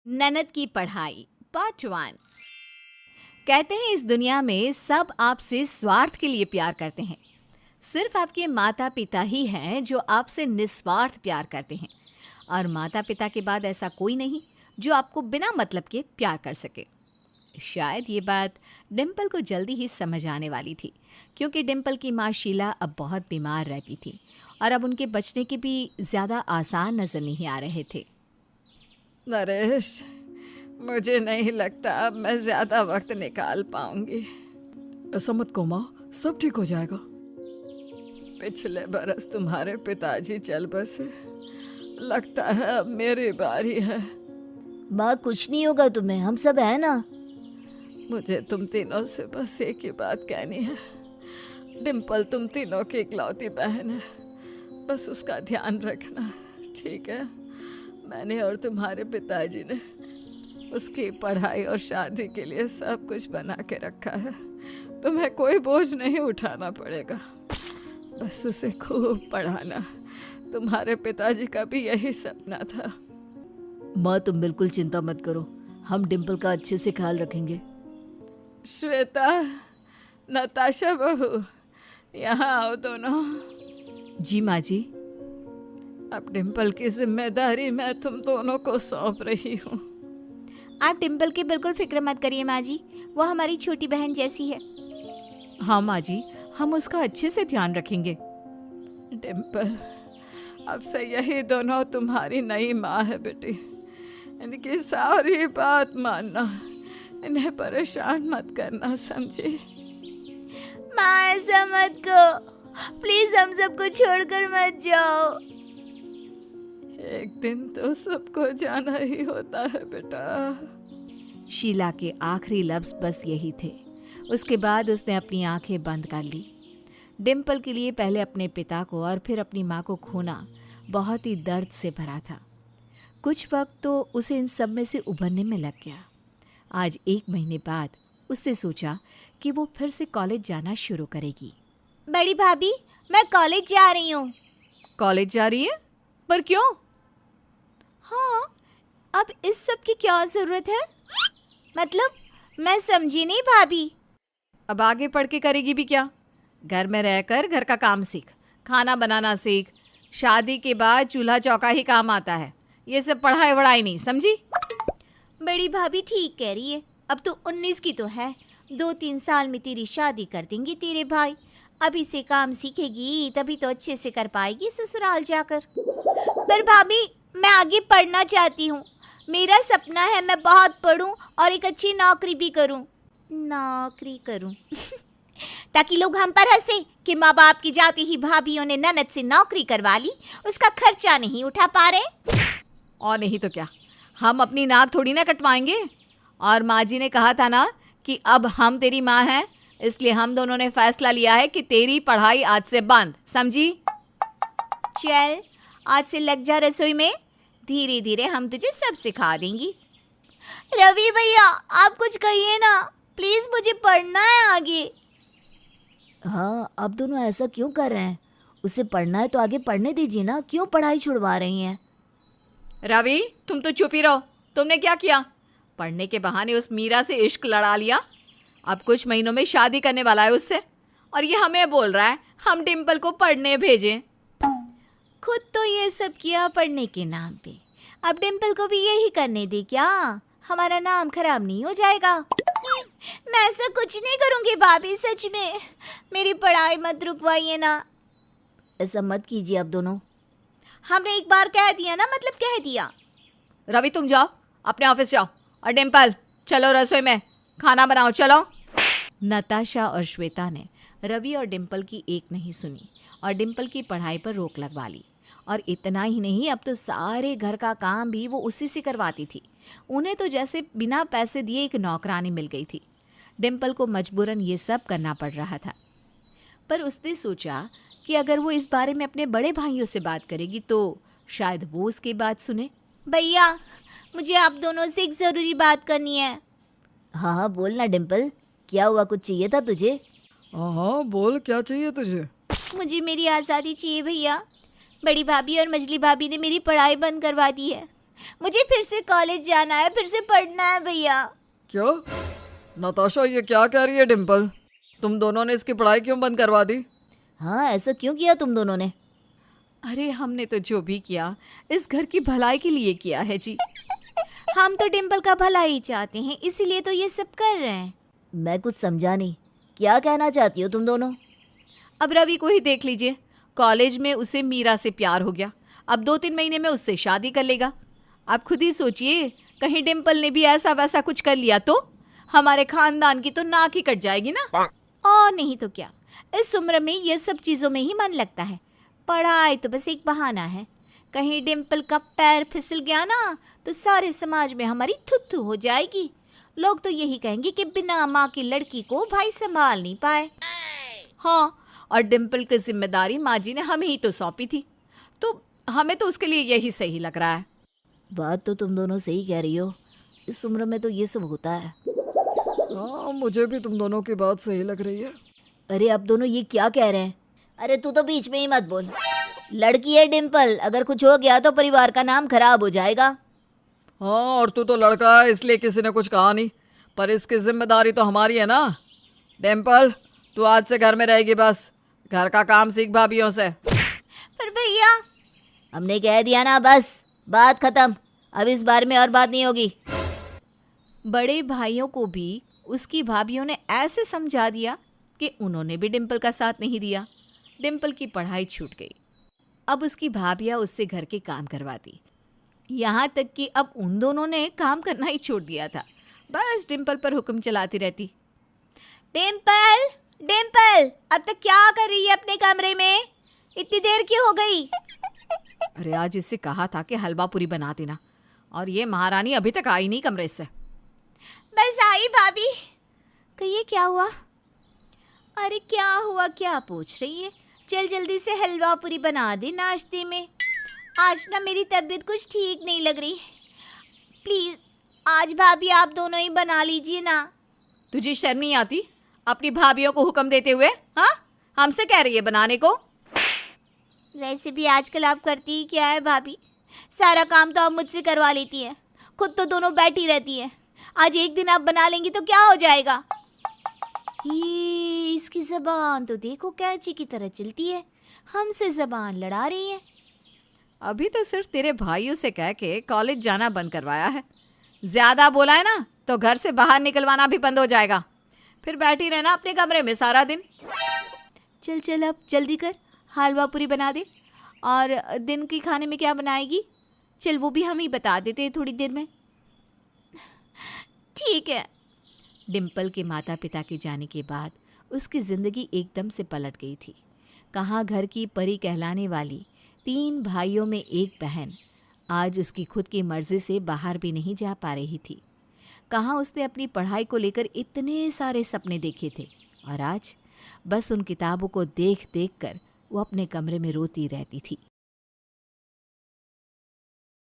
ननद की पढ़ाई पार्ट 1। कहते हैं इस दुनिया में सब आपसे स्वार्थ के लिए प्यार करते हैं। सिर्फ आपके माता पिता ही हैं जो आपसे निस्वार्थ प्यार करते हैं, और माता पिता के बाद ऐसा कोई नहीं जो आपको बिना मतलब के प्यार कर सके। शायद ये बात डिम्पल को जल्दी ही समझ आने वाली थी, क्योंकि डिम्पल की माँ शीला अब बहुत बीमार रहती थी और अब उनके बचने के भी ज़्यादा आसान नज़र नहीं आ रहे थे। नरेश, मुझे नहीं लगता अब मैं ज्यादा वक्त निकाल पाऊंगी। ऐसा मत कहो माँ, सब ठीक हो जाएगा। पिछले बरस तुम्हारे पिताजी चल बसे, लगता है अब मेरी बारी है। माँ कुछ नहीं होगा तुम्हें, हम सब है ना। मुझे तुम तीनों से बस एक ही बात कहनी है। डिम्पल तुम तीनों की इकलौती बहन है, बस उसका ध्यान रखना, ठीक है? मैंने और तुम्हारे पिताजी ने उसकी पढ़ाई और शादी के लिए सब कुछ बना के रखा है। तुम्हें कोई बोझ नहीं उठाना पड़ेगा, बस उसे खूब पढ़ाना। तुम्हारे पिताजी का भी यही सपना था। माँ तुम बिल्कुल चिंता मत करो, हम डिम्पल का अच्छे से ख्याल रखेंगे। श्वेता, नताशा बहू, यहाँ आओ दोनों। जी माँ जी। अब डिम्पल की जिम्मेदारी मैं तुम दोनों को सौंप रही हूँ। आप डिम्पल की बिल्कुल फिक्र मत करिए माँ जी, वो हमारी छोटी बहन जैसी है। हाँ माँ जी, हम उसका अच्छे से ध्यान रखेंगे। डिम्पल, अब से यही दोनों तुम्हारी नई माँ है बेटी। इनकी सारी बात मानना, इन्हें परेशान मत करना, समझी? माँ ऐसा मत कहो, प्लीज हम सबको छोड़कर मत जाओ। एक दिन तो सबको जाना ही होता है बेटा। शीला के आखिरी लफ्ज़ बस यही थे। उसके बाद उसने अपनी आंखें बंद कर ली। डिम्पल के लिए पहले अपने पिता को और फिर अपनी माँ को खोना बहुत ही दर्द से भरा था। कुछ वक्त तो उसे इन सब में से उभरने में लग गया। आज 1 महीने बाद उसने सोचा कि वो फिर से कॉलेज जाना शुरू करेगी। बड़ी भाभी, मैं कॉलेज जा रही हूँ। कॉलेज जा रही है? पर क्यों? हाँ, अब इस सब की क्या जरूरत है? मतलब मैं समझी नहीं भाभी। अब आगे पढ़ के करेगी भी क्या? घर में रहकर घर का काम सीख, खाना बनाना सीख। शादी के बाद चूल्हा चौका ही काम आता है, ये सब पढ़ाई वढ़ाई नहीं, समझी? बड़ी भाभी ठीक कह रही है, अब तो 19 की तो है, 2-3 साल में तेरी शादी कर देंगे तेरे भाई। अभी से काम सीखेगी तभी तो अच्छे से कर पाएगी ससुराल जाकर। पर भाभी, मैं आगे पढ़ना चाहती हूँ। मेरा सपना है मैं बहुत पढूं और एक अच्छी नौकरी भी करूँ। ताकि लोग हम पर हंसे कि माँ बाप की जाती ही भाभीयों ने ननद से नौकरी करवा ली, उसका खर्चा नहीं उठा पा रहे। और नहीं तो क्या, हम अपनी नाक थोड़ी ना कटवाएंगे। और माँ जी ने कहा था ना कि अब हम तेरी माँ हैं, इसलिए हम दोनों ने फैसला लिया है कि तेरी पढ़ाई आज से बंद, समझी? चल, आज से लग जा रसोई में, धीरे धीरे हम तुझे सब सिखा देंगी। रवि भैया, आप कुछ कहिए ना, प्लीज मुझे पढ़ना है आगे। हाँ, अब दोनों ऐसा क्यों कर रहे हैं? उसे पढ़ना है तो आगे पढ़ने दीजिए ना, क्यों पढ़ाई छुड़वा रही हैं? रवि, तुम तो चुप ही रहो। तुमने क्या किया? पढ़ने के बहाने उस मीरा से इश्क लड़ा लिया। अब कुछ महीनों में शादी करने वाला है उससे, और ये हमें बोल रहा है हम डिम्पल को पढ़ने भेजें। खुद तो ये सब किया पढ़ने के नाम पे, अब डिम्पल को भी यही करने दे क्या? हमारा नाम खराब नहीं हो जाएगा? मैं ऐसा कुछ नहीं करूँगी भाभी, सच में। मेरी पढ़ाई मत रुकवाइए ना। ऐसा मत कीजिए अब दोनों। हमने एक बार कह दिया ना, मतलब कह दिया। रवि, तुम जाओ, अपने ऑफिस जाओ, और डिम्पल चलो रसोई में खाना बनाओ, चलो। नताशा और श्वेता ने रवि और डिम्पल की एक नहीं सुनी और डिम्पल की पढ़ाई पर रोक लगवा ली। और इतना ही नहीं, अब तो सारे घर का काम भी वो उसी से करवाती थी। उन्हें तो जैसे बिना पैसे दिए एक नौकरानी मिल गई थी। डिम्पल को मजबूरन ये सब करना पड़ रहा था, पर उसने सोचा कि अगर वो इस बारे में अपने बड़े भाइयों से बात करेगी तो शायद वो उसकी बात सुने। भैया, मुझे आप दोनों से एक ज़रूरी बात करनी है। हाँ हाँ बोल ना डिम्पल, क्या हुआ? कुछ चाहिए था तुझे? हाँ बोल, क्या चाहिए तुझे? मुझे मेरी आज़ादी चाहिए भैया। बड़ी भाभी और मजली भाभी ने मेरी पढ़ाई बंद करवा दी है। मुझे फिर से कॉलेज जाना है, फिर से पढ़ना है भैया। क्या नताशा, ये क्या कह रही है डिम्पल? तुम दोनों ने इसकी पढ़ाई क्यों बंद करवा दी? हाँ, ऐसा क्यों किया तुम दोनों ने? अरे हमने तो जो भी किया इस घर की भलाई के लिए किया है जी। हम तो डिम्पल का भला ही चाहते हैं, इसीलिए तो ये सब कर रहे हैं। मैं कुछ समझा नहीं, क्या कहना चाहती हो तुम दोनों? अब रवि को ही देख लीजिए, कॉलेज में उसे मीरा से प्यार हो गया, अब 2-3 महीने में उससे शादी कर लेगा। आप खुद ही सोचिए, कहीं डिम्पल ने भी ऐसा वैसा कुछ कर लिया तो हमारे खानदान की तो नाक ही कट जाएगी ना। और नहीं तो क्या, इस उम्र में ये सब चीज़ों में ही मन लगता है। पढ़ाई तो बस एक बहाना है। कहीं डिम्पल का पैर फिसल गया ना तो सारे समाज में हमारी थुथु हो जाएगी। लोग तो यही कहेंगे कि बिना माँ की लड़की को भाई संभाल नहीं पाए। हाँ, और डिम्पल की जिम्मेदारी माँ जी ने हमें ही तो सौंपी थी, तो हमें तो उसके लिए यही सही लग रहा है। बात तो तुम दोनों सही कह रही हो, इस उम्र में तो ये सब होता है। हाँ, मुझे भी तुम दोनों की बात सही लग रही है। अरे अब दोनों ये क्या कह रहे हैं? अरे तू तो बीच में ही मत बोल। लड़की है डिम्पल, अगर कुछ हो गया तो परिवार का नाम खराब हो जाएगा। हाँ, और तू तो लड़का है इसलिए किसी ने कुछ कहा नहीं, पर इसकी जिम्मेदारी तो हमारी है ना। डिम्पल, तू आज से घर में रहेगी, बस घर का काम सीख भाभीयों से। पर भैया, हमने कह दिया ना, बस बात खत्म। अब इस बारे में और बात नहीं होगी। बड़े भाइयों को भी उसकी भाभीयों ने ऐसे समझा दिया कि उन्होंने भी डिम्पल का साथ नहीं दिया। डिम्पल की पढ़ाई छूट गई। अब उसकी भाभियाँ उससे घर के काम करवाती, यहाँ तक कि अब उन दोनों ने काम करना ही छोड़ दिया था। बस डिम्पल पर हुक्म चलाती रहती। डिम्पल, डिम्पल, अब तक क्या कर रही है अपने कमरे में? इतनी देर क्यों हो गई? अरे आज इससे कहा था कि हलवा पूरी बना देना, और ये महारानी अभी तक आई नहीं कमरे से। बस आई भाभी। कहिए क्या हुआ? अरे क्या हुआ, क्या पूछ रही है? चल जल्दी से हलवा पूरी बना दे नाश्ते में। आज ना मेरी तबीयत कुछ ठीक नहीं लग रही। प्लीज़ आज भाभी आप दोनों ही बना लीजिए ना। तुझे शर्म नहीं आती अपनी भाभियों को हुक्म देते हुए? हाँ, हमसे कह रही है बनाने को। वैसे भी आजकल आप करती ही क्या है भाभी? सारा काम तो आप मुझसे करवा लेती हैं, खुद तो दोनों बैठी रहती हैं। आज एक दिन आप बना लेंगी तो क्या हो जाएगा? ये इसकी ज़बान तो देखो कैंची की तरह चलती है, हमसे ज़बान लड़ा रही है। अभी तो सिर्फ तेरे भाइयों से कह के कॉलेज जाना बंद करवाया है, ज्यादा बोला है ना तो घर से बाहर निकलवाना भी बंद हो जाएगा। फिर बैठी रहना अपने कमरे में सारा दिन। चल चल अब जल्दी कर, हलवा पूरी बना दे। और दिन की खाने में क्या बनाएगी? चल वो भी हम ही बता देते हैं थोड़ी देर में। ठीक है। डिम्पल के माता पिता के जाने के बाद उसकी ज़िंदगी एकदम से पलट गई थी। कहाँ घर की परी कहलाने वाली 3 भाइयों में एक बहन आज उसकी खुद की मर्जी से बाहर भी नहीं जा पा रही थी। कहाँ उसने अपनी पढ़ाई को लेकर इतने सारे सपने देखे थे, और आज बस उन किताबों को देख देख कर वो अपने कमरे में रोती रहती थी।